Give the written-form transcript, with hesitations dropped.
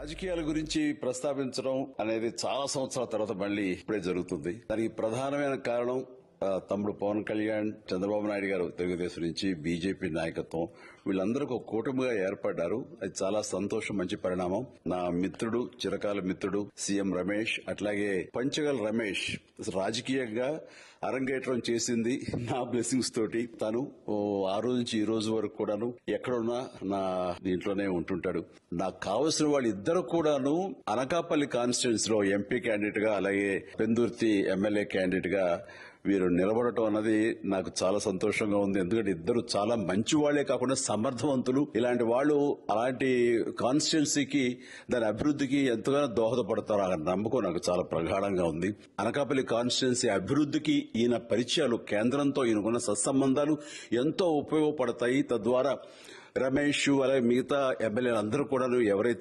రాజకీయాల గురించి ప్రస్తావించడం అనేది చాలా సంవత్సరాల తర్వాత మళ్ళీ ఇప్పుడే జరుగుతుంది. దానికి ప్రధానమైన కారణం తమ్ముడు పవన్ కళ్యాణ్, చంద్రబాబు నాయుడు గారు తెలుగుదేశం నుంచి, బీజేపీ నాయకత్వం వీళ్ళందరూ ఒక కూటమిగా ఏర్పడ్డారు. అది చాలా సంతోషం, మంచి పరిణామం. నా మిత్రుడు, చిరకాల మిత్రుడు సీఎం రమేష్, అట్లాగే పంచగల్ రమేష్ రాజకీయంగా అరంగేట్రం చేసింది నా బ్లెస్సింగ్స్ తోటి. తను ఆ రోజు నుంచి ఈ రోజు వరకు కూడాను ఎక్కడున్నా నా దీంట్లోనే ఉంటుంటాడు. నాకు కావలసిన వాళ్ళు ఇద్దరు కూడాను అనకాపల్లి కాన్స్టిట్యున్సీ లో ఎంపీ క్యాండిడేట్ గా, అలాగే పెందుర్తి ఎమ్మెల్యే క్యాండిడేట్ గా వీరు నిలబడటం అన్నది నాకు చాలా సంతోషంగా ఉంది. ఎందుకంటే ఇద్దరు చాలా మంచి వాళ్లే కాకుండా సమర్థవంతులు. ఇలాంటి వాళ్ళు అలాంటి కాన్స్టిట్యున్సీకి, దాని అభివృద్ధికి ఎంతగానో దోహదపడతారు అనే నమ్మకం నాకు చాలా ప్రగాఢంగా ఉంది. అనకాపల్లి కాన్స్టిట్యున్సీ అభివృద్ధికి ఈయన పరిచయాలు, కేంద్రంతో ఈయనకున్న సత్సంబంధాలు ఎంతో ఉపయోగపడతాయి. తద్వారా రమేష్ అలాగే మిగతా ఎమ్మెల్యేలు అందరూ కూడా ఎవరైతే